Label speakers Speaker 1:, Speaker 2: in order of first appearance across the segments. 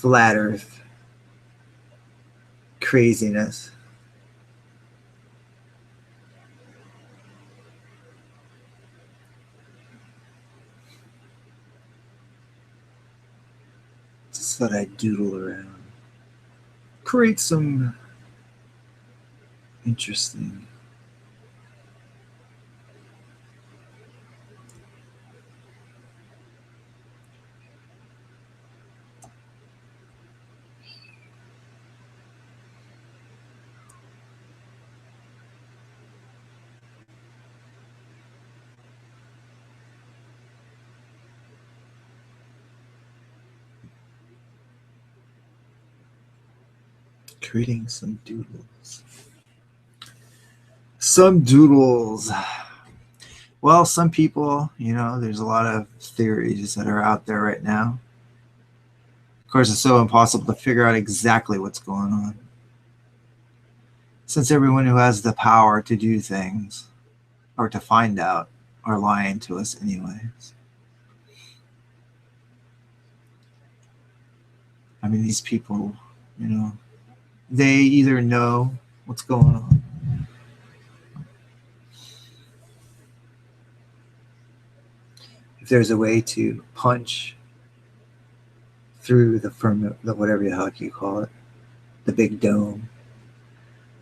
Speaker 1: flat earth craziness. Just thought I'd doodle around. Create some interesting creating some doodles. Some doodles. Well, some people, there's a lot of theories that are out there right now. Of course, it's so impossible to figure out exactly what's going on, since everyone who has the power to do things or to find out are lying to us anyways. I mean, these people, they either know what's going on, if there's a way to punch through the firmament, whatever the heck you call it, the big dome,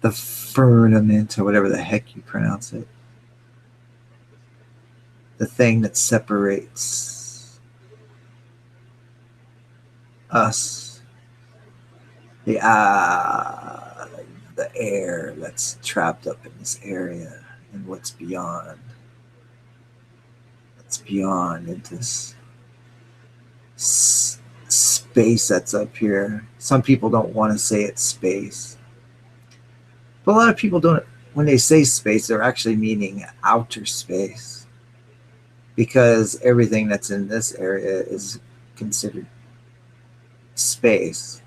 Speaker 1: the firmament, or whatever the heck you pronounce it, the thing that separates us, the air that's trapped up in this area, and what's beyond. It's beyond into this space that's up here. Some people don't want to say it's space, but a lot of people don't. When they say space, they're actually meaning outer space, because everything that's in this area is considered space,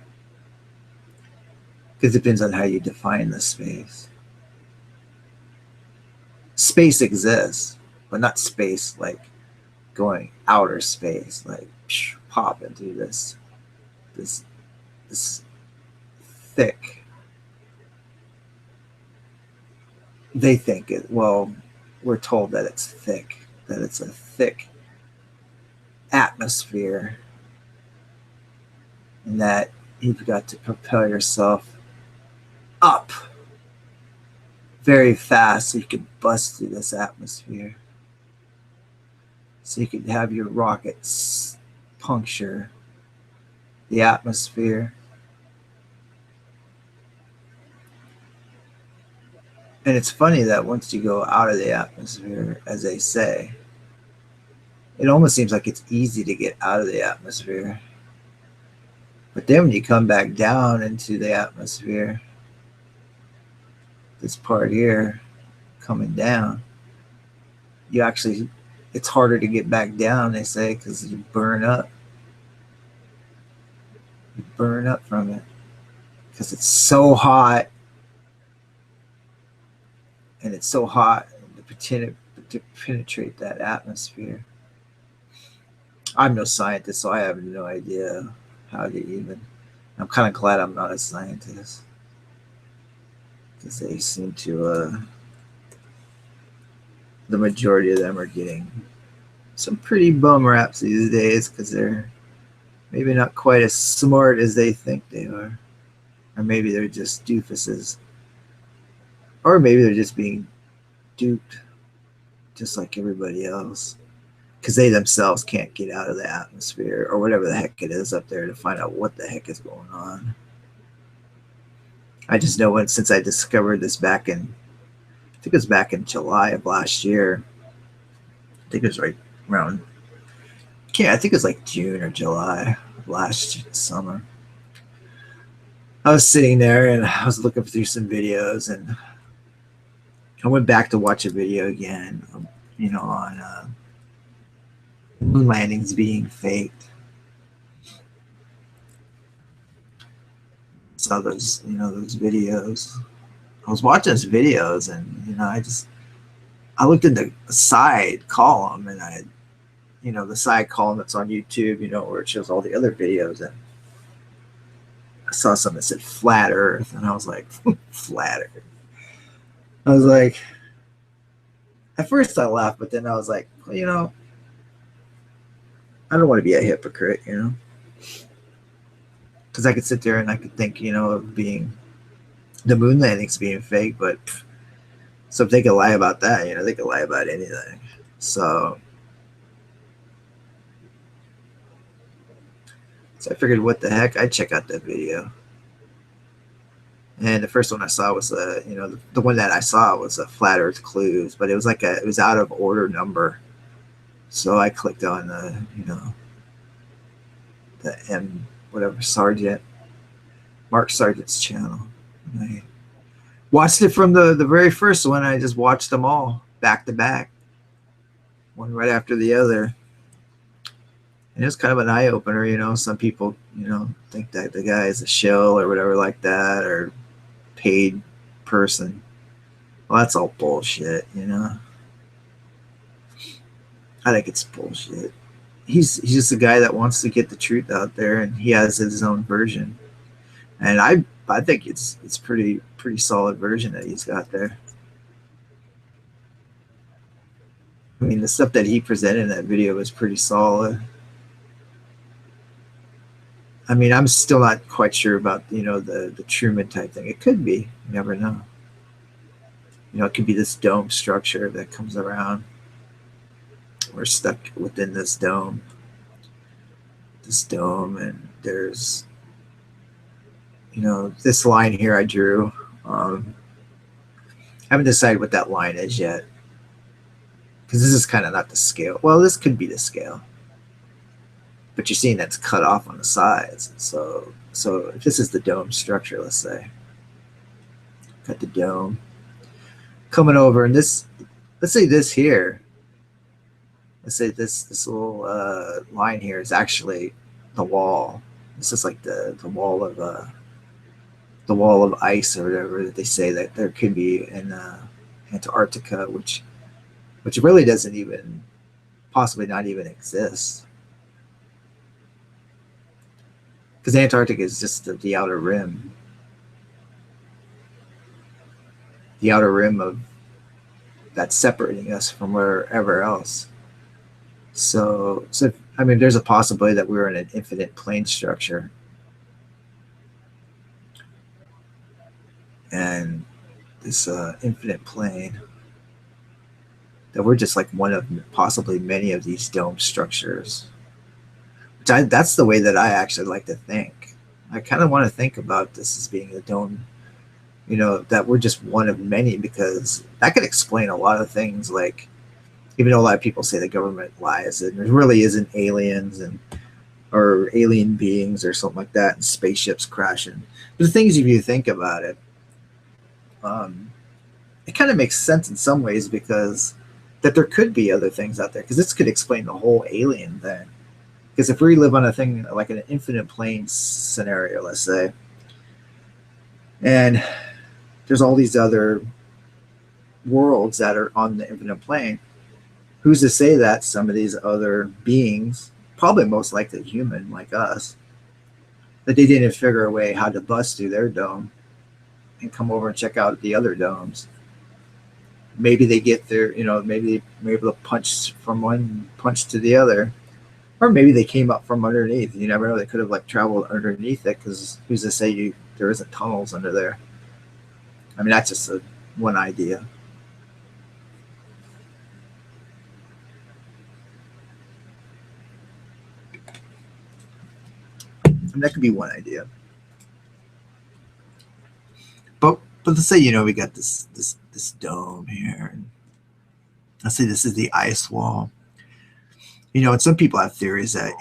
Speaker 1: because it depends on how you define the space. Space exists, but not space like going outer space, like pop into this thick. They think it. Well, we're told that it's thick, that it's a thick atmosphere, and that you've got to propel yourself up very fast so you can bust through this atmosphere, so you can have your rockets puncture the atmosphere. And it's funny that once you go out of the atmosphere, as they say, it almost seems like it's easy to get out of the atmosphere. But then when you come back down into the atmosphere, this part here coming down, it's harder to get back down, they say, because you burn up. You burn up from it because it's so hot. And it's so hot to penetrate that atmosphere. I'm no scientist, so I have no idea how to even. I'm kind of glad I'm not a scientist, because they seem to, the majority of them are getting some pretty bum raps these days, because they're maybe not quite as smart as they think they are. Or maybe they're just doofuses. Or maybe they're just being duped, just like everybody else, because they themselves can't get out of the atmosphere or whatever the heck it is up there to find out what the heck is going on. I just know since I discovered this I think it was back in July of last year. I think it was right around, I think it was like June or July of last summer. I was sitting there and I was looking through some videos, and I went back to watch a video again, on moon landings being faked. Saw those videos. I was watching those videos, and I looked in the side column, and the side column that's on YouTube, where it shows all the other videos, and saw something that said flat Earth, and I was like, flat Earth. I was like, at first I laughed, but then I was like, well, I don't want to be a hypocrite, because I could sit there and I could think, of being the moon landings being fake, but so if they could lie about that, they could lie about anything. So I figured, what the heck, I'd check out that video. And the first one I saw was the one that I saw was a flat Earth clues, but it was it was out of order number. So I clicked on the M whatever Sergeant Mark Sargent's channel. And I watched it from the very first one. I just watched them all back to back, one right after the other. And it was kind of an eye opener. Some people think that the guy is a shill or whatever like that, or paid person. Well, that's all bullshit. I think it's bullshit. He's just a guy that wants to get the truth out there, and he has his own version. And I think it's pretty solid version that he's got there. I mean, the stuff that he presented in that video was pretty solid. I mean, I'm still not quite sure about the Truman type thing. It could be. You never know. It could be this dome structure that comes around. We're stuck within this dome. And there's this line here I drew. I haven't decided what that line is yet, because this is kind of not the scale. Well, this could be the scale, but you're seeing that's cut off on the sides. So if this is the dome structure, let's say, got the dome coming over, and this, let's say this here, let's say this little line here is actually the wall. This is like the wall of ice or whatever that they say that there could be in Antarctica, which really doesn't even, possibly not even exist, because Antarctica is just the outer rim of that's separating us from wherever else. So I mean, there's a possibility that we're in an infinite plane structure, and this infinite plane, that we're just like one of possibly many of these dome structures. That's the way that I actually like to think. I kind of want to think about this as being a dome, that we're just one of many, because that could explain a lot of things. Like, even though a lot of people say the government lies and there really isn't aliens or alien beings or something like that, and spaceships crashing. But the things, if you think about it, it kind of makes sense in some ways, because that there could be other things out there, because this could explain the whole alien thing. Because if we live on a thing like an infinite plane scenario, let's say, and there's all these other worlds that are on the infinite plane, who's to say that some of these other beings, probably most likely human like us, that they didn't figure a way how to bust through their dome and come over and check out the other domes. Maybe they get there, maybe they're able to punch from one punch to the other. Or maybe they came up from underneath. You never know. They could have traveled underneath it, because who's to say there isn't tunnels under there? I mean, that's just one idea. I mean, that could be one idea. But let's say we got this dome here, and let's say this is the ice wall. And some people have theories that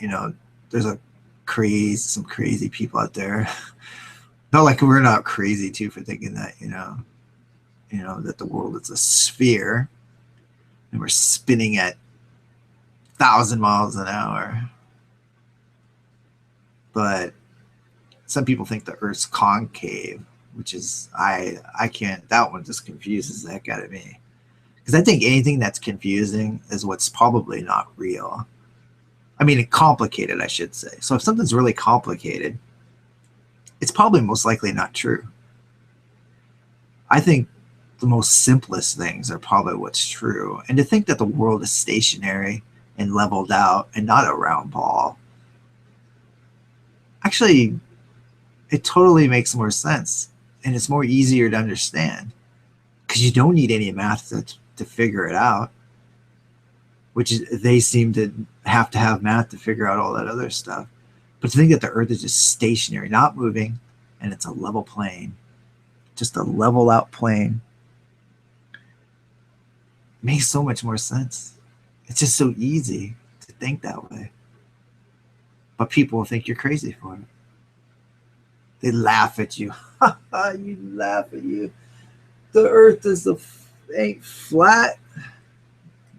Speaker 1: there's some crazy people out there. Not like we're not crazy too for thinking that that the world is a sphere and we're spinning at 1,000 miles an hour. But some people think the Earth's concave, which is I can't. That one just confuses the heck out of me. Because I think anything that's confusing is what's probably not real. I mean, complicated, I should say. So if something's really complicated, it's probably most likely not true. I think the most simplest things are probably what's true. And to think that the world is stationary and leveled out and not a round ball, actually, it totally makes more sense. And it's more easier to understand because you don't need any math to figure it out, which is, they seem to have math to figure out all that other stuff. But to think that the earth is just stationary, not moving, and it's a level plane, just a level out plane, makes so much more sense. It's just so easy to think that way. But people will think you're crazy for it. They laugh at you. You laugh at you. The earth ain't flat.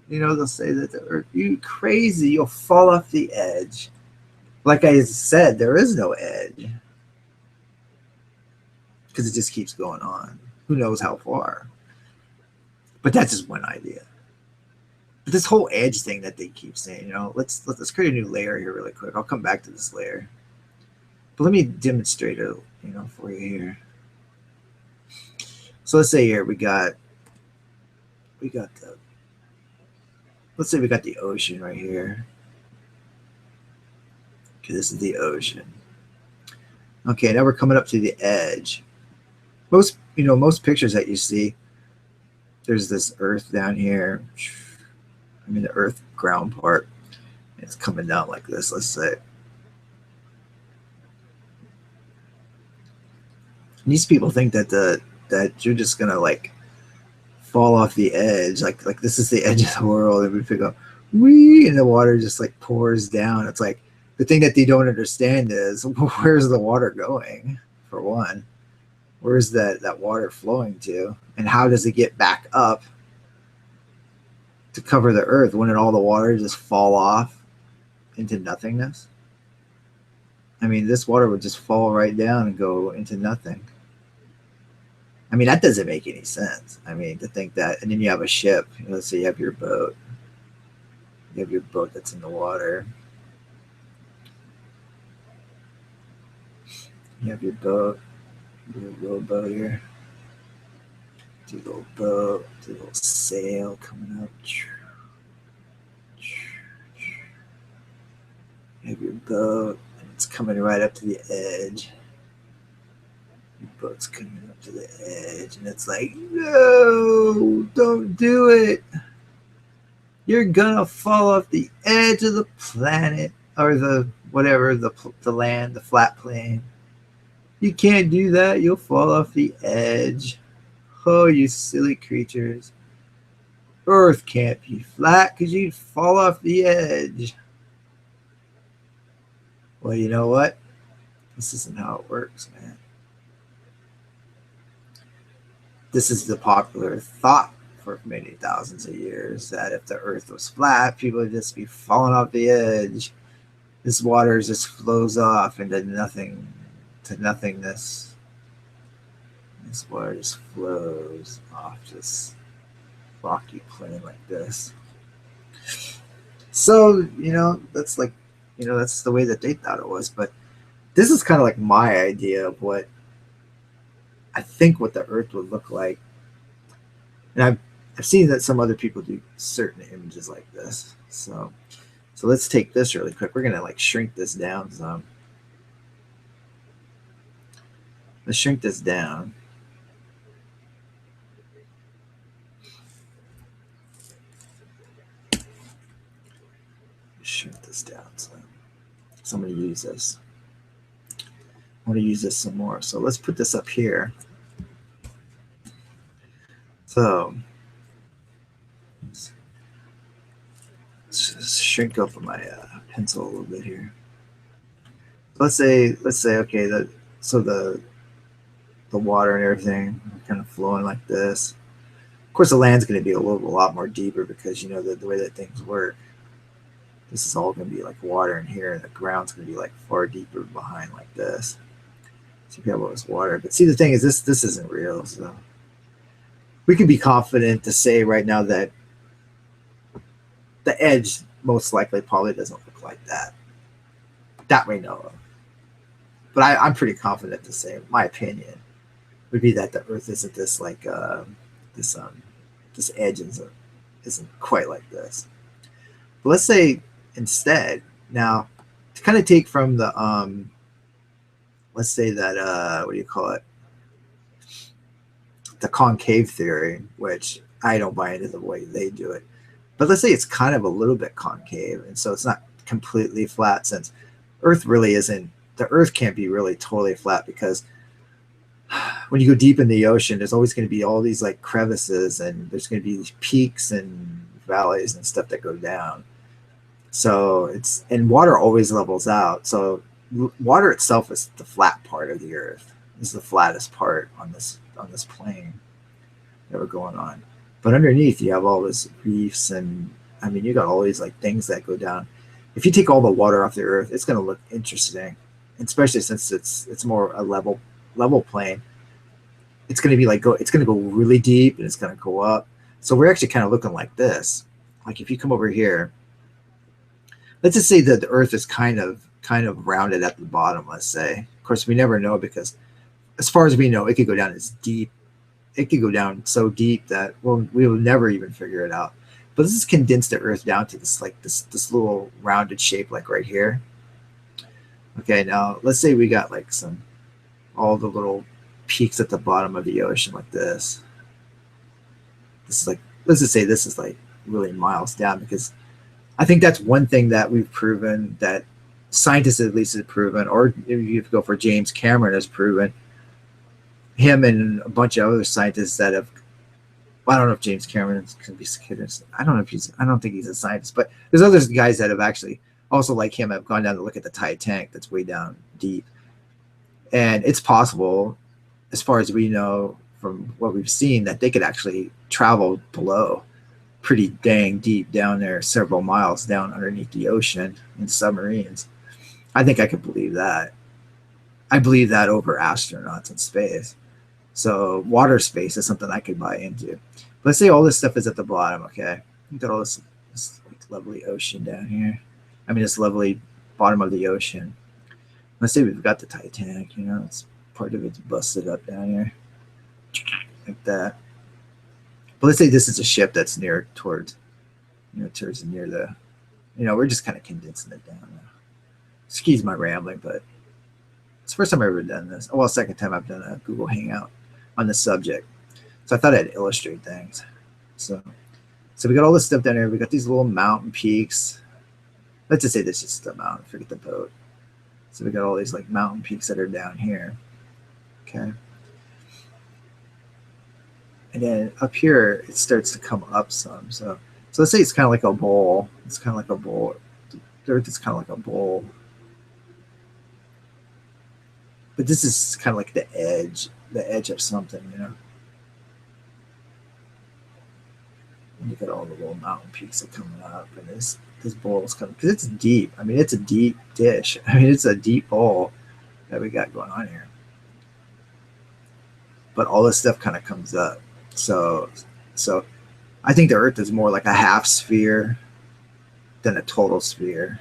Speaker 1: You know, they'll say that the earth, you crazy, you'll fall off the edge. Like I said, there is no edge. Because it just keeps going on. Who knows how far? But that's just one idea. But this whole edge thing that they keep saying, you know, let's create a new layer here really quick. I'll come back to this layer. But let me demonstrate it, you know, for you here. So let's say here we got the, let's say we got the ocean right here. Okay, this is the ocean. Okay, now we're coming up to the edge. Most pictures that you see, there's this earth down here. I mean, the earth ground part. It's coming down like this, let's say. And these people think that you're just gonna like fall off the edge, like this is the edge of the world, and we figure, wee, and the water just like pours down. It's like the thing that they don't understand is where's the water going, for one. Where's that water flowing to? And how does it get back up to cover the earth? Wouldn't all the water just fall off into nothingness? I mean, this water would just fall right down and go into nothing. I mean, that doesn't make any sense. I mean, to think that, and then you have a ship. You know, let's say you have your boat. You have your boat that's in the water. You have your boat. Your little boat here. Do a little boat. Do a little sail coming up. You have your boat, and it's coming right up to the edge. Your boat's coming up to the edge, and it's like, no, don't do it. You're gonna fall off the edge of the planet, or the whatever, the land, the flat plane. You can't do that. You'll fall off the edge. Oh, you silly creatures. Earth can't be flat because you'd fall off the edge. Well, you know what? This isn't how it works, man. This is the popular thought for many thousands of years, that if the earth was flat, people would just be falling off the edge. This water just flows off into nothing, to nothingness. This water just flows off this rocky plain like this. So, you know, that's like, you know, that's the way that they thought it was. But this is kind of like my idea of what I think what the earth would look like. And I've seen that some other people do certain images like this. So let's take this really quick. We're going to like shrink this down some. Let's shrink this down. Shrink this down some. So I'm going to use this. I want to use this some more. So let's put this up here. So let's just shrink up my pencil a little bit here. Let's say okay, so the water and everything kind of flowing like this. Of course, the land's going to be a lot more deeper because you know the way that things work. This is all going to be like water in here, and the ground's going to be like far deeper behind like this. So you have all this water, but see, the thing is, this isn't real. So we can be confident to say right now that the edge most likely probably doesn't look like that. That we know of. but I'm pretty confident to say, my opinion would be that the Earth isn't this like this this edge isn't quite like this. But let's say instead, now to kind of take from the let's say that what do you call it, the concave theory, which I don't buy into the way they do it, but let's say it's kind of a little bit concave, and so it's not completely flat, since Earth really isn't, the Earth can't be really totally flat, because when you go deep in the ocean, there's always going to be all these like crevices, and there's going to be these peaks and valleys and stuff that go down. So it's, and water always levels out. So water itself is the flat part of the Earth. Is the flattest part on this plane that we're going on. But underneath, you have all this reefs, and I mean, you got all these like things that go down. If you take all the water off the Earth, it's going to look interesting, especially since it's more a level plane. It's going to be like it's going to go really deep, and it's going to go up. So we're actually kind of looking like this. Like if you come over here, let's just say that the Earth is kind of rounded at the bottom. Let's say, of course, we never know, because as far as we know, it could go down as deep. It could go down so deep that we will never even figure it out. But this has condensed the Earth down to this like this little rounded shape, like right here. Okay, now let's say we got like all the little peaks at the bottom of the ocean like this. This is like, let's just say this is like really miles down, because I think that's one thing that we've proven, that scientists at least have proven, or if you go for James Cameron has proven, him and a bunch of other scientists that have, well, I don't know if James Cameron can be considered, I don't think he's a scientist, but there's other guys that have actually also like him have gone down to look at the Titanic that's way down deep. And it's possible, as far as we know from what we've seen, that they could actually travel below pretty dang deep down there, several miles down underneath the ocean in submarines. I think I could believe that. I believe that over astronauts in space. So water space is something I could buy into. Let's say all this stuff is at the bottom, okay? You've got all this like lovely ocean down here. I mean, this lovely bottom of the ocean. Let's say we've got the Titanic, you know, it's part of it's busted up down here. Like that. But let's say this is a ship that's near towards near the, we're just kind of condensing it down now. Excuse my rambling, but it's the first time I've ever done this. Well, second time I've done a Google Hangout on this subject. So I thought I'd illustrate things. So we got all this stuff down here. We got these little mountain peaks. Let's just say this is just a mountain, forget the boat. So we got all these like mountain peaks that are down here. Okay. And then up here, it starts to come up some. So let's say it's kind of like a bowl. It's kind of like a bowl. The Earth is kind of like a bowl. But this is kind of like the edge of something, you know. And you got all the little mountain peaks that are coming up, and this bowl is coming, because it's deep. I mean, it's a deep dish. I mean, it's a deep bowl that we got going on here. But all this stuff kind of comes up. So I think the Earth is more like a half sphere than a total sphere.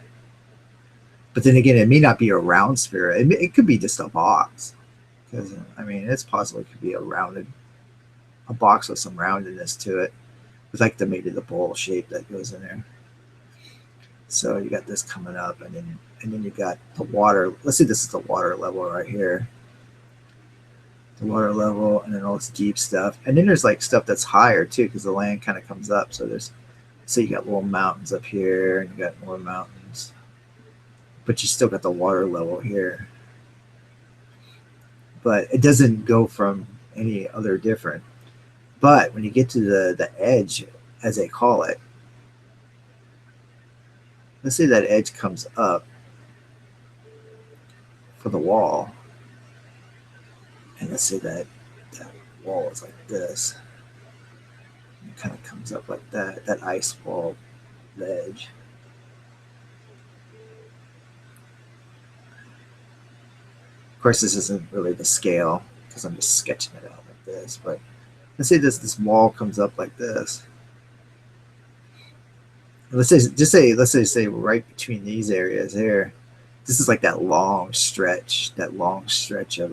Speaker 1: But then again, it may not be a round sphere. It could be just a box. Because, I mean, it's possible it could be a box with some roundedness to it. With like maybe the bowl shape that goes in there. So you got this coming up, and then you got the water. Let's say this is the water level right here. The water level, and then all this deep stuff. And then there's like stuff that's higher too, because the land kind of comes up. So you got little mountains up here, and you got more mountains. But you still got the water level here. But it doesn't go from any other different. But when you get to the edge, as they call it, let's say that edge comes up for the wall. And let's say that wall is like this. It kind of comes up like that ice wall ledge. Of course, this isn't really the scale, because I'm just sketching it out like this, but let's say this wall comes up like this. And let's say right between these areas here, This is like that long stretch of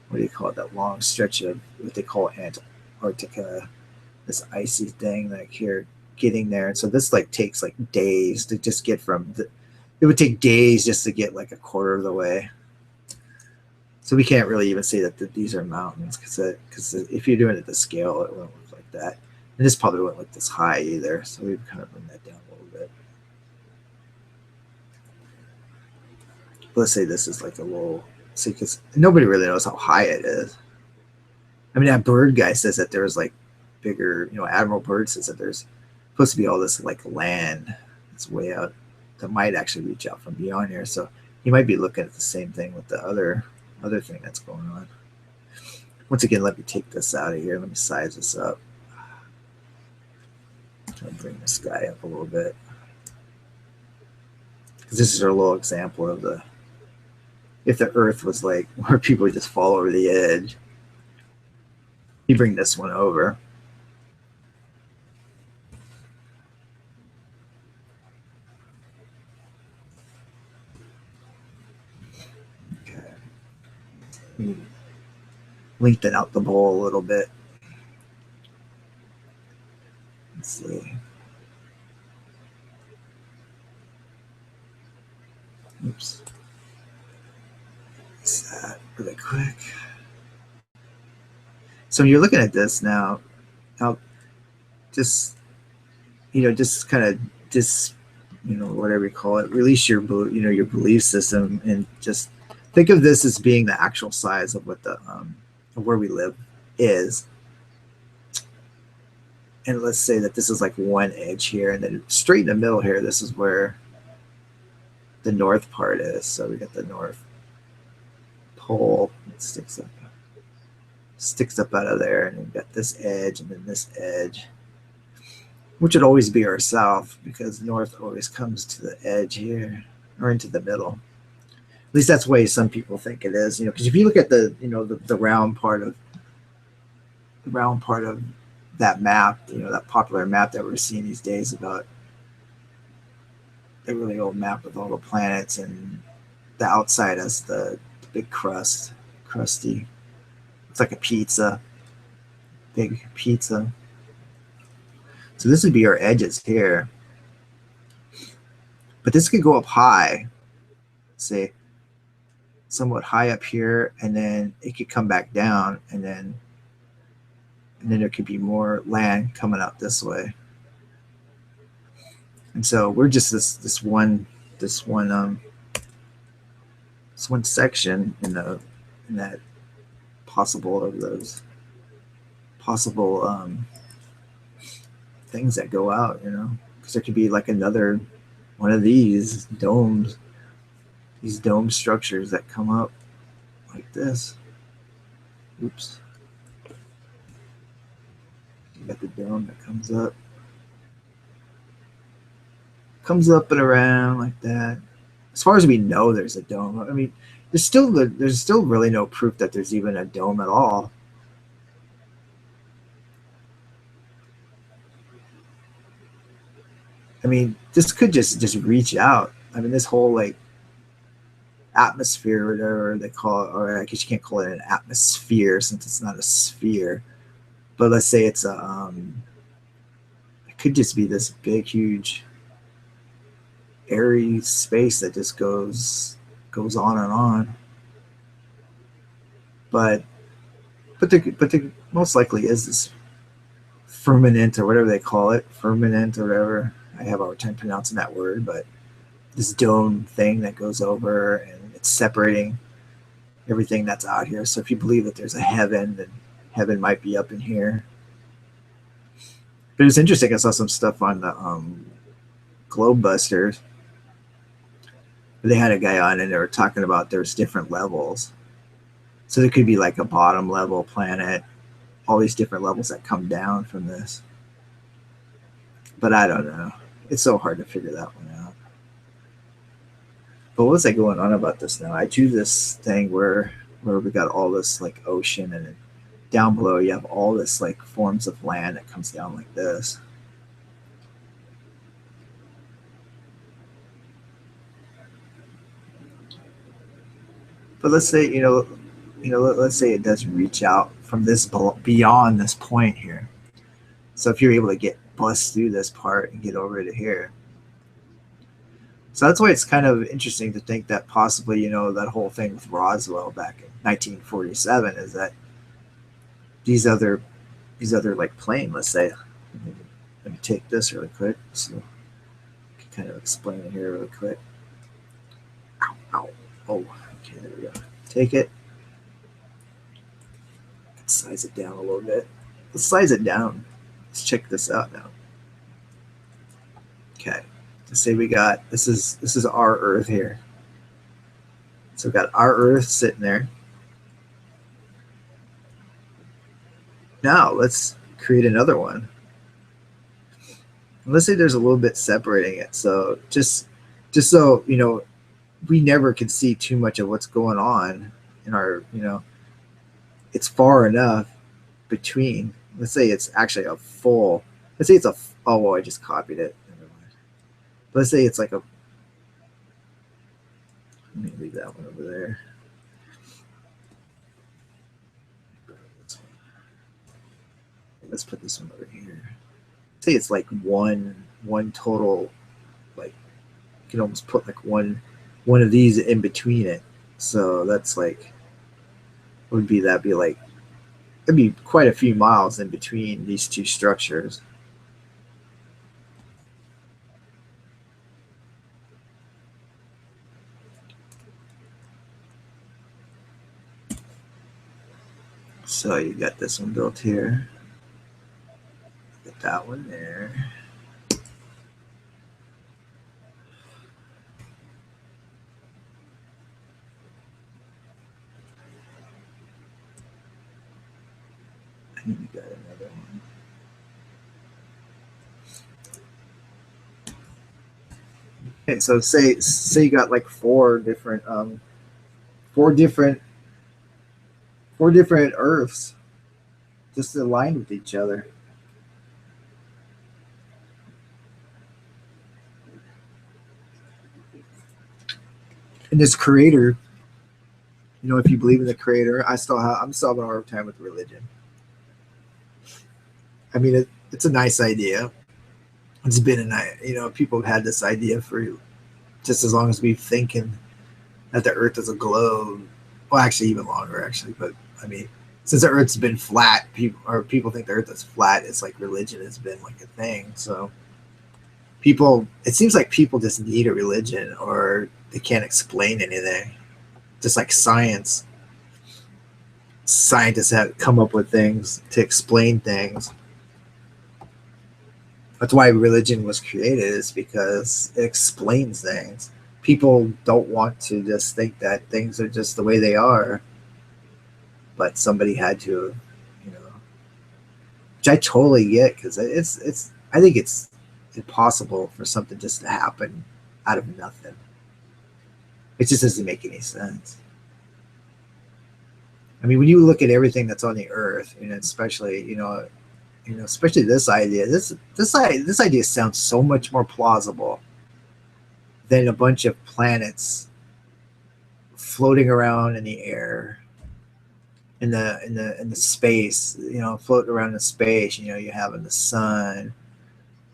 Speaker 1: what do you call it? That long stretch of what they call Antarctica, this icy thing like you're getting there. And so this like takes like days to just get from the, it would take days just to get like a quarter of the way. So we can't really even say that these are mountains because if you're doing it at the scale, it won't look like that. And this probably won't look this high either. So we kind of bring that down a little bit. Let's say this is like a little, see, because nobody really knows how high it is. I mean, that bird guy says that there's like bigger, Admiral Byrd says that there's supposed to be all this like land that's way out that might actually reach out from beyond here. So you might be looking at the same thing with the other thing that's going on. Once again, let me take this out of here. Let me size this up. I'll bring this guy up a little bit. Because this is our little example of if the Earth was like where people would just fall over the edge. You bring this one over. Okay. Lengthen out the bowl a little bit. Let's see. Oops. Fix that really quick. So you're looking at this now. Just just kind of whatever you call it, release your your belief system and just think of this as being the actual size of what the of where we live is. And let's say that this is like one edge here, and then straight in the middle here, this is where the north part is. So we got the north pole that sticks up out of there, and we've got this edge and then this edge, which would always be our south because north always comes to the edge here or into the middle. At least that's the way some people think it is, because if you look at the the round part of that map, that popular map that we're seeing these days about the really old map with all the planets, and the outside has the big crusty. It's like a pizza, big pizza. So this would be our edges here. But this could go up high, say somewhat high up here, and then it could come back down, and then there could be more land coming out this way. And so we're just this one section in that possible of those possible things that go out, because there could be like another one of these domes, these dome structures that come up like this. Oops. You got the dome that comes up and around like that. As far as we know, there's a dome. I mean, there's still really no proof that there's even a dome at all. I mean, this could just reach out. I mean, this whole like atmosphere, or whatever they call it, or I guess you can't call it an atmosphere since it's not a sphere. But let's say it's it could just be this big, huge, airy space that just goes on and on. But there most likely is this firmament or whatever they call it, firmament or whatever. I have a hard time pronouncing that word, but this dome thing that goes over and it's separating everything that's out here. So if you believe that there's a heaven, then heaven might be up in here. But it was interesting. I saw some stuff on the Globebusters. They had a guy on and they were talking about there's different levels. So there could be like a bottom level planet, all these different levels that come down from this. But I don't know. It's so hard to figure that one out. But what's going on about this now? I drew this thing where we got all this like ocean, and then down below you have all this like forms of land that comes down like this. But let's say let's say it does reach out from this beyond this point here. So if you're able to get bust through this part and get over to here, so that's why it's kind of interesting to think that possibly that whole thing with Roswell back in 1947 is that these other like plane. Let's say, let me take this really quick so I can kind of explain it here really quick. Ow, ow. Oh, okay, there we go. Take it. Size it down a little bit. Let's size it down. Let's check this out now. Okay. Let's say we got this is our Earth here. So we've got our Earth sitting there. Now let's create another one. Let's say there's a little bit separating it. So just so we never can see too much of what's going on in our it's far enough between. Let's say it's actually a full. Let's say it's a. Oh well, I just copied it. Let's say it's like a. Let me leave that one over there. Let's put this one over here. Say it's like one total. Like you can almost put like one of these in between it. So that's like. Would be that be like. It'd be quite a few miles in between these two structures. So you got this one built here. Get that one there. And you got another one. Okay, so say you got like four different Earths just aligned with each other. And this creator, if you believe in the creator, I'm still having a hard time with religion. I mean, it's a nice idea. It's been a nice, people have had this idea for just as long as we've thinking that the Earth is a globe. Well, actually, even longer, actually. But I mean, since the Earth's been flat, people think the Earth is flat. It's like religion has been like a thing. So it seems like people just need a religion, or they can't explain anything. Just like scientists have come up with things to explain things. That's why religion was created, is because it explains things. People don't want to just think that things are just the way they are, but somebody had to, which I totally get, because I think it's impossible for something just to happen out of nothing. It just doesn't make any sense. I mean, when you look at everything that's on the Earth, especially especially this idea. This idea sounds so much more plausible than a bunch of planets floating around in the air, in the space. Floating around in space. You have in the sun,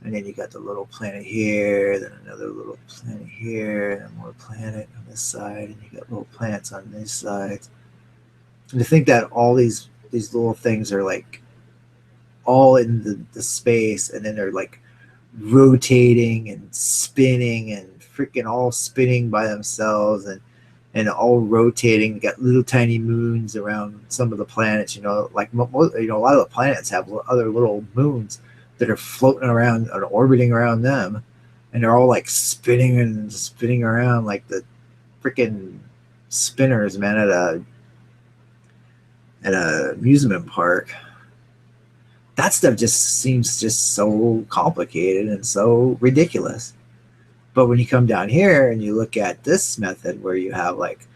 Speaker 1: and then you got the little planet here, then another little planet here, and more planet on this side, and you got little planets on this side. And to think that all these little things are like all in the space, and then they're like rotating and spinning and freaking all spinning by themselves, and all rotating. You got little tiny moons around some of the planets. Like a lot of the planets have other little moons that are floating around or orbiting around them, and they're all like spinning and spinning around like the freaking spinners, man, at a amusement park. That stuff just seems just so complicated and so ridiculous. But when you come down here and you look at this method, where you have like,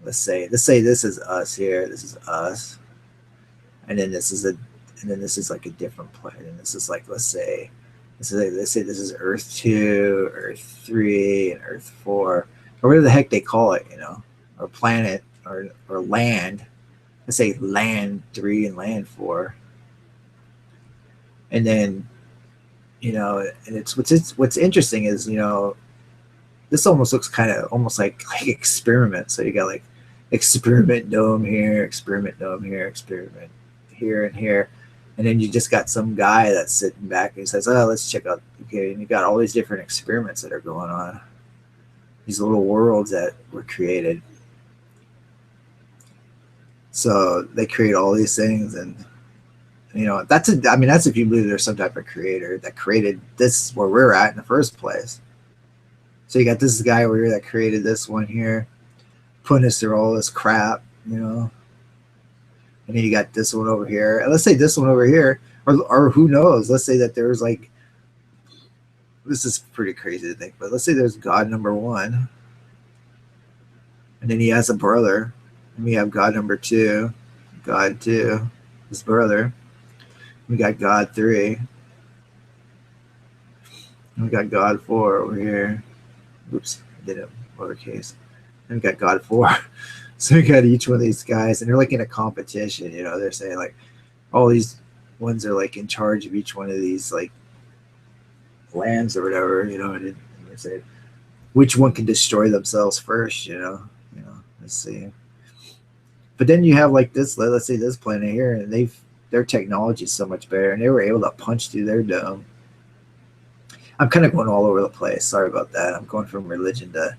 Speaker 1: let's say this is us here, this is us, and then this is like a different planet, and this is like, let's say this is Earth 2, Earth 3, and Earth 4, or whatever the heck they call it, or planet, or land. Let's say land 3 and land 4, and then and what's interesting is this almost looks kind of almost like experiment. So you got like experiment dome here, experiment dome here, experiment here and here, and then you just got some guy that's sitting back and he says, "Oh, let's check out." Okay, and you got all these different experiments that are going on, these little worlds that were created. So they create all these things, and that's that's if you believe there's some type of creator that created this where we're at in the first place. So you got this guy over here that created this one here, putting us through all this crap, and then you got this one over here, and let's say this one over here, or who knows? Let's say that there's like, this is pretty crazy to think, but let's say there's God number 1, and then he has a brother, and we have God number 2, God 2, his brother. We got God 3. And we got God 4 over here. Oops, I did it lowercase. And we got God 4. So we got each one of these guys, and they're like in a competition. They're saying like all these ones are like in charge of each one of these like lands or whatever. And they say which one can destroy themselves first. Let's see. But then you have like this. Let's say this planet here, and their technology is so much better, and they were able to punch through their dome. I'm kind of going all over the place. Sorry about that. I'm going from religion to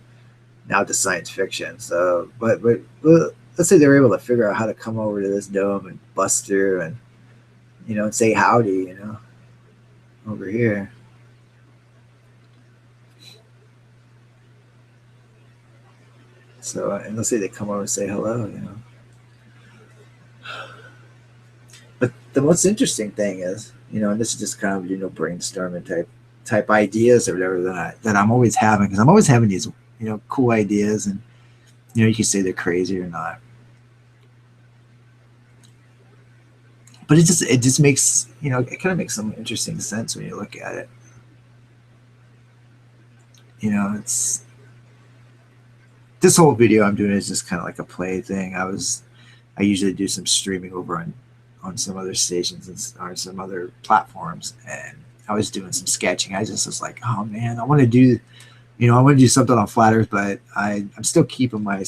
Speaker 1: now to science fiction. So, but let's say they were able to figure out how to come over to this dome and bust through, and and say howdy, over here. So, and let's say they come over and say hello, But the most interesting thing is, and this is just kind of brainstorming type ideas or whatever that I'm always having, because I'm always having these cool ideas, and you can say they're crazy or not, but it just makes it kind of makes some interesting sense when you look at it. It's this whole video I'm doing is just kind of like a play thing. I usually do some streaming over on some other stations or some other platforms, and I was doing some sketching. I just was like, oh man, I want to do something on Flat Earth, but I'm still keeping my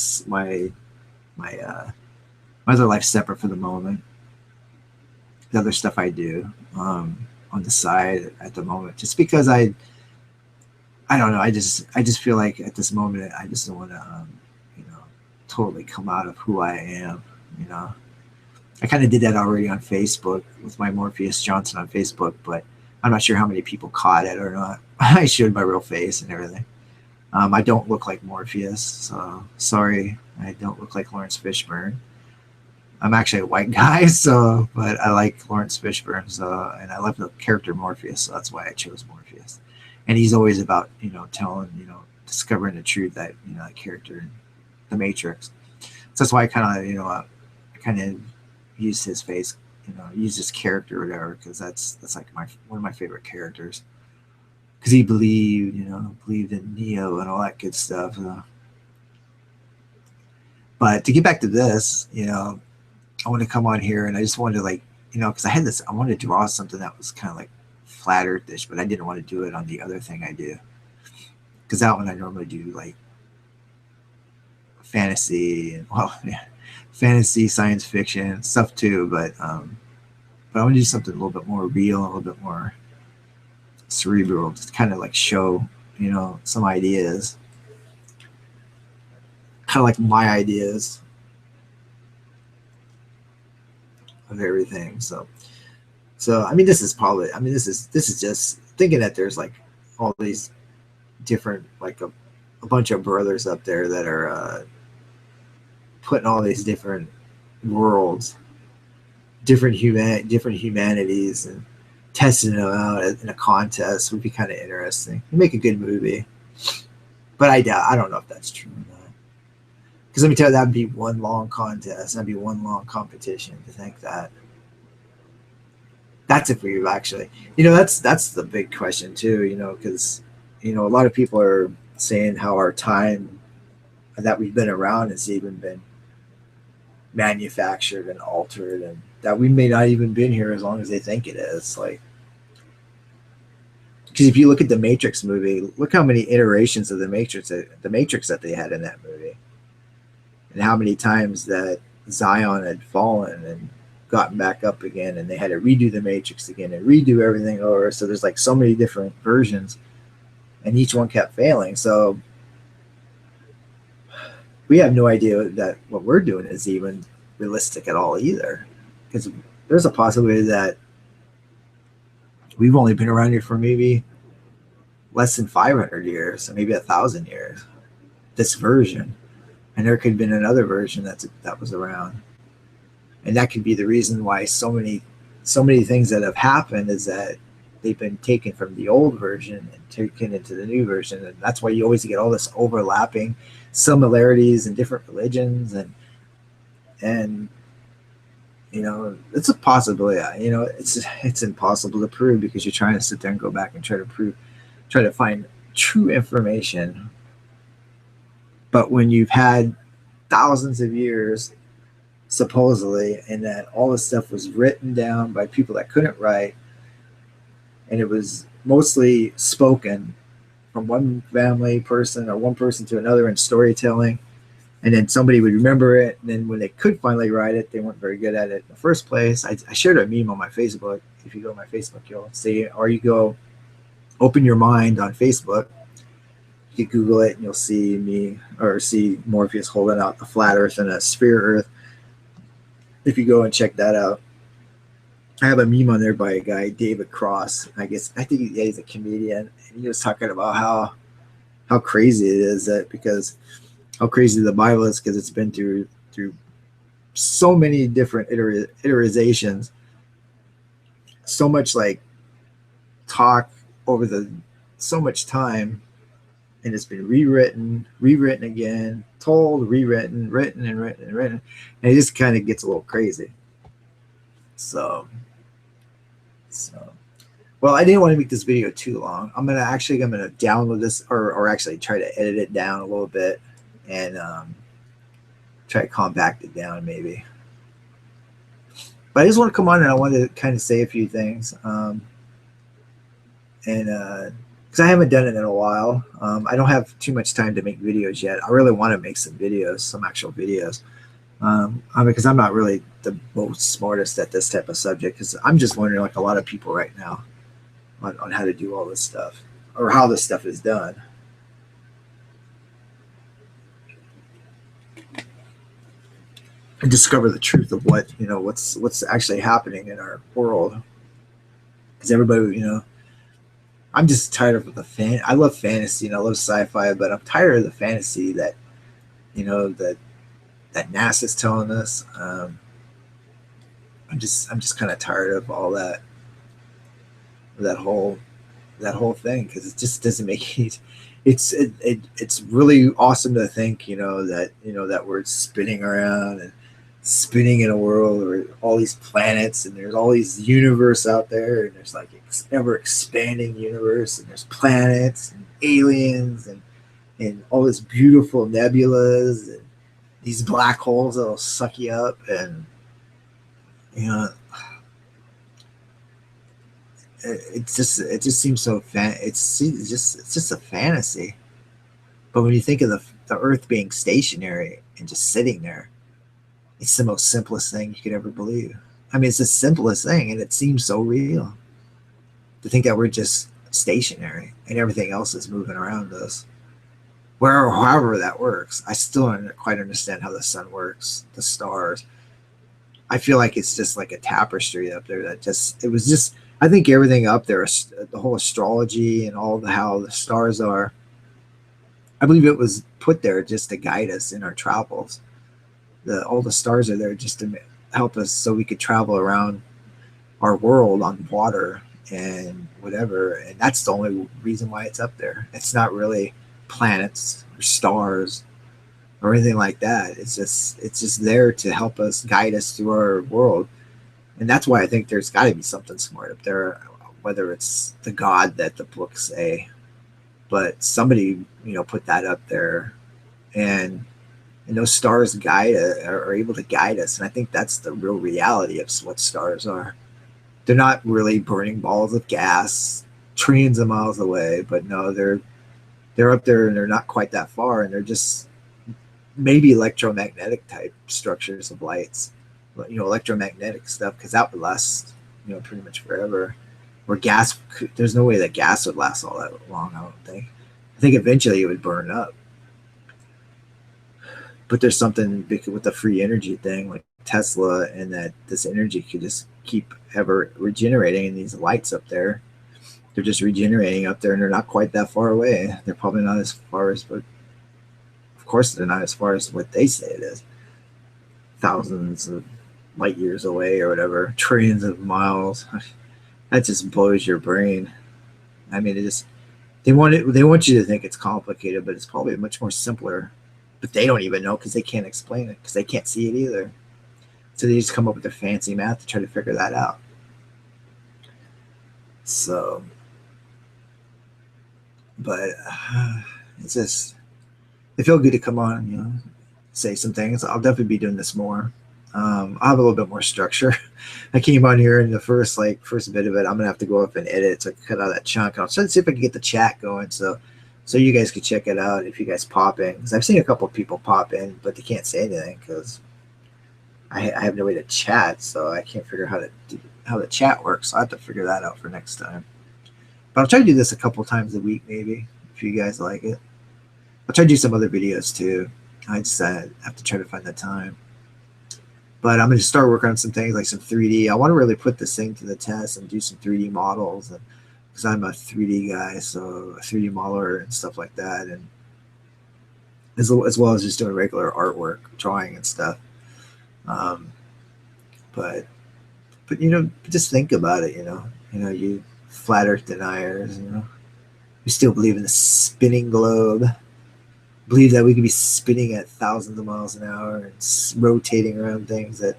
Speaker 1: other life separate for the moment. The other stuff I do on the side at the moment, just because I don't know. I just feel like at this moment I just don't want to totally come out of who I am. I kind of did that already on Facebook with my Morpheus Johnson on Facebook, but I'm not sure how many people caught it or not. I showed my real face and everything. I don't look like Morpheus, so sorry. I don't look like Lawrence Fishburne. I'm actually a white guy, but I like Lawrence Fishburne, and I love the character Morpheus, so that's why I chose Morpheus. And he's always about telling discovering the truth that that character in the Matrix. So that's why I kind of used his face, used his character or whatever, because that's like one of my favorite characters. Because he believed in Neo and all that good stuff. But to get back to this, I want to come on here and I just wanted to because I wanted to draw something that was kind of like flat earth-ish, but I didn't want to do it on the other thing I do. Because that one I normally do like fantasy and fantasy, science fiction stuff too, but I want to do something a little bit more real, a little bit more cerebral, just kind of like show some ideas, kind of like my ideas of everything. So this is just thinking that there's like all these different, like a bunch of brothers up there that are putting all these different worlds, different humanities, and testing them out in a contest would be kind of interesting. It'd make a good movie, but I don't know if that's true or not. Because let me tell you, that'd be one long contest. That'd be one long competition. To think that. That's it for you, actually. That's the big question too. Because a lot of people are saying how our time that we've been around has even been manufactured and altered, and that we may not even been here as long as they think it is. Like, because if you look at the Matrix movie, look how many iterations of the Matrix that they had in that movie, and how many times that Zion had fallen and gotten back up again, and they had to redo the Matrix again and redo everything over. So there's like so many different versions, and each one kept failing. So we have no idea that what we're doing is even realistic at all either, because there's a possibility that we've only been around here for maybe less than 500 years, or maybe 1,000 years. This version, and there could have been another version that was around, and that could be the reason why so many things that have happened is that they've been taken from the old version and taken into the new version, and that's why you always get all this overlapping similarities in different religions, and it's a possibility. It's impossible to prove because you're trying to sit there and go back and try to find true information. But when you've had thousands of years, supposedly, and that all this stuff was written down by people that couldn't write, and it was mostly spoken from one family person or one person to another in storytelling, and then somebody would remember it, and then when they could finally write it, they weren't very good at it in the first place. I shared a meme on my Facebook. If you go to my Facebook, you'll see, or you go open your mind on Facebook, you can Google it and you'll see me, or see Morpheus holding out a flat earth and a sphere earth. If you go and check that out, I have a meme on there by a guy, David Cross. I think he's a comedian, and he was talking about how crazy it is, that because how crazy the Bible is, because it's been through so many different iterations, so much like talk over so much time, and it's been rewritten again, told, rewritten, written, and written and written, and it just kind of gets a little crazy. So well, I didn't want to make this video too long. I'm gonna download this, or actually try to edit it down a little bit, and try to compact it down maybe. But I just want to come on and I want to kind of say a few things, and because I haven't done it in a while. I don't have too much time to make videos yet. I really want to make some actual videos, because I'm not really the most smartest at this type of subject, because I'm just wondering, like a lot of people right now, on how to do all this stuff, or how this stuff is done. And discover the truth of what's actually happening in our world. Because everybody, I'm just tired of I love fantasy and I love sci-fi, but I'm tired of the fantasy that that NASA's telling us. I'm just kind of tired of all that whole thing, because it just doesn't make any. It's really awesome to think that we're spinning around and spinning in a world where all these planets, and there's all these universe out there, and there's like ever expanding universe, and there's planets and aliens and all this beautiful nebulas and these black holes that'll suck you up, and it just seems so it's just a fantasy. But when you think of the Earth being stationary and just sitting there, it's the most simplest thing you could ever believe. I mean, it's the simplest thing, and it seems so real to think that we're just stationary and everything else is moving around us. However that works, I still don't quite understand how the sun works, the stars. I feel like it's just like a tapestry up there I think everything up there, the whole astrology and how the stars are, I believe it was put there just to guide us in our travels. All the stars are there just to help us so we could travel around our world on water and whatever. And that's the only reason why it's up there. It's not really planets or stars or anything like that. It's just there to help us, guide us through our world. And that's why I think there's got to be something smart up there, whether it's the God that the books say, but somebody put that up there. And and those stars are able to guide us. And I think that's the real reality of what stars are. They're not really burning balls of gas trillions of miles away, but no, they're up there and they're not quite that far, and they're just maybe electromagnetic type structures of lights, electromagnetic stuff, because that would last, pretty much forever. Where gas, there's no way that gas would last all that long. I don't think. I think eventually it would burn up. But there's something with the free energy thing, like Tesla, and that this energy could just keep ever regenerating. And these lights up there, they're just regenerating up there, and they're not quite that far away. They're probably not as far as, but of course they're not as far as what they say it is. Thousands of light years away or whatever, trillions of miles. That just blows your brain. I mean, they want you to think it's complicated, but it's probably much more simpler. But they don't even know because they can't explain it because they can't see it either. So they just come up with their fancy math to try to figure that out. So, but it's just, it felt good to come on, say some things. I'll definitely be doing this more. I'll have a little bit more structure. I came on here in the first bit of it. I'm gonna have to go up and edit to cut out that chunk. I'll try to see if I can get the chat going, so you guys can check it out if you guys pop in. Because I've seen a couple of people pop in, but they can't say anything because I have no way to chat, so I can't figure out how the chat works. So I have to figure that out for next time. But I'll try to do this a couple times a week, maybe, if you guys like it. I'll try to do some other videos too. I just have to try to find the time. But I'm going to start working on some things like some 3D. I want to really put this thing to the test and do some 3D models, because I'm a 3D guy, so a 3D modeler and stuff like that, and as well as just doing regular artwork, drawing and stuff. But just think about it. You flat Earth deniers. We still believe in the spinning globe. Believe that we could be spinning at thousands of miles an hour and rotating around things that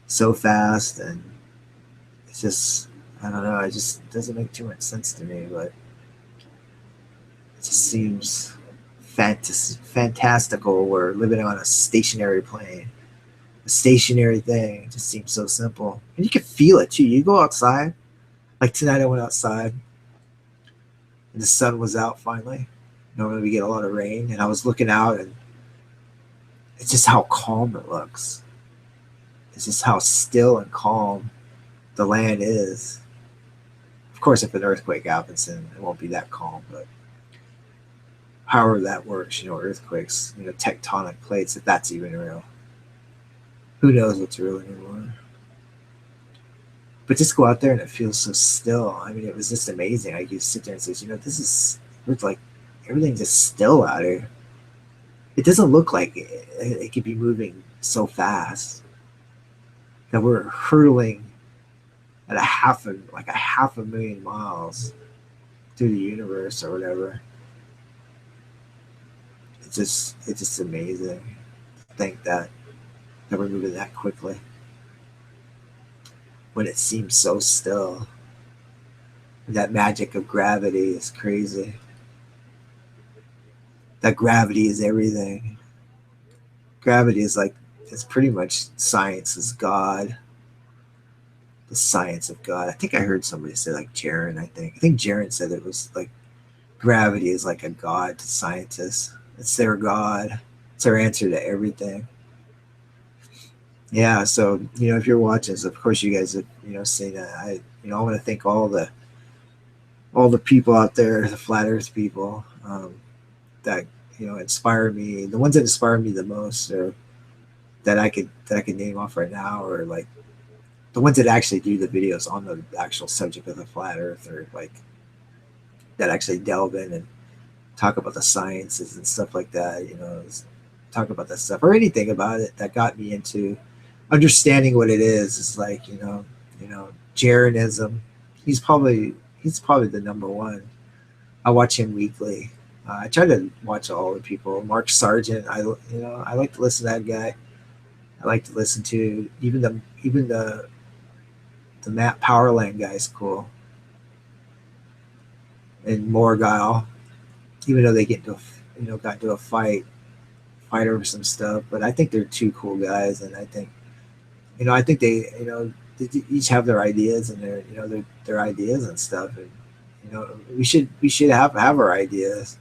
Speaker 1: so fast, and it's just, I don't know, it just doesn't make too much sense to me, but it just seems fantastical. We're living on a stationary plane. A stationary thing. It just seems so simple. And you can feel it too. You go outside, like tonight I went outside and the sun was out finally. Normally we get a lot of rain, and I was looking out, and it's just how calm it looks. It's just how still and calm the land is. Of course, if an earthquake happens, then it won't be that calm, but however that works, earthquakes, tectonic plates, if that's even real. Who knows what's real anymore? But just go out there and it feels so still. I mean, it was just amazing. I could sit there and say, it's like everything's just still out here. It doesn't look like it could be moving so fast that we're hurtling at a half a million miles through the universe or whatever. It's just amazing to think that we're moving that quickly when it seems so still. And that magic of gravity is crazy. That gravity is everything. Gravity is it's pretty much science is God. The science of God. I think I heard somebody say Jaron, I think Jaron said it was gravity is like a god to scientists. It's their God. It's their answer to everything. Yeah, so if you're watching this, of course you guys have seen that. I want to thank all the people out there, the flat Earth people, that inspire me. The ones that inspire me the most, or that I could name off right now, or the ones that actually do the videos on the actual subject of the flat Earth, or that actually delve in and talk about the sciences and stuff like that. Talk about that stuff or anything about it that got me into understanding what it is. It's Jaronism. He's probably the number one. I watch him weekly. I try to watch all the people. Mark Sargent. I like to listen to that guy. I like to listen to even the Matt Powerland guy's cool. And Morgile, even though they got into a fight fight over some stuff. But I think they're two cool guys, and I think they, they each have their ideas and their ideas and stuff, and we should have our ideas,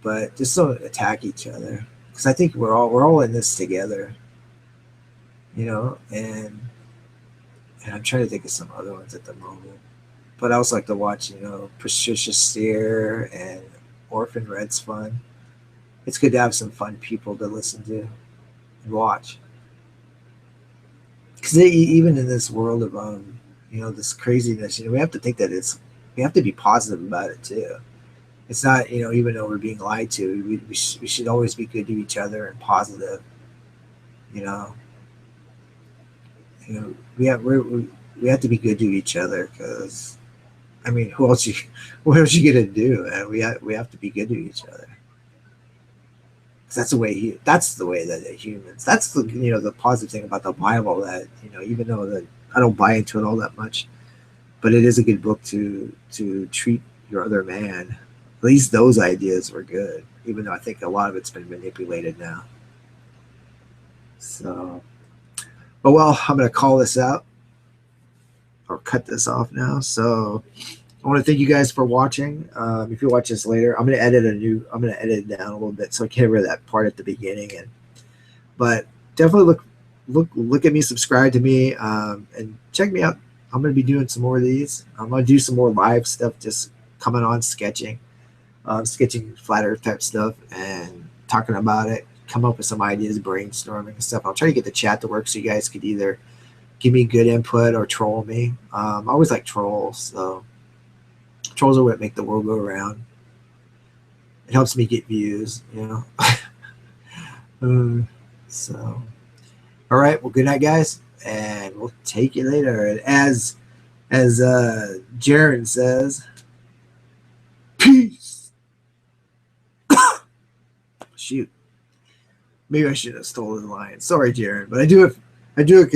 Speaker 1: but just don't attack each other, because I think we're all in this together, and I'm trying to think of some other ones at the moment. But I also like to watch, Patricia Steer and Orphan Red's fun. It's good to have some fun people to listen to and watch. Because even in this world of this craziness, we have to think that we have to be positive about it too. It's not, even though we're being lied to, we should always be good to each other and positive. You know, we have to be good to each other, because I mean, what else you gonna do? Man? We have to be good to each other. 'Cause that's the way that humans. That's the positive thing about the Bible, that even though that I don't buy into it all that much, but it is a good book to treat your other man. At least those ideas were good, even though I think a lot of it's been manipulated now. So, but well, I'm gonna call this out or cut this off now. So I want to thank you guys for watching. If you watch this later, I'm gonna edit it down a little bit so I can get rid of that part at the beginning. But definitely look at me, subscribe to me, and check me out. I'm gonna be doing some more of these. I'm gonna do some more live stuff, just coming on sketching flat Earth type stuff and talking about it. Come up with some ideas, brainstorming and stuff. I'll try to get the chat to work so you guys could either give me good input or troll me. I always like trolls, so trolls are what make the world go around. It helps me get views, So, all right. Well, good night, guys, and we'll take you later. And as Jaron says, peace. Shoot, maybe I should have stolen the line. Sorry, Jaron, but I do it because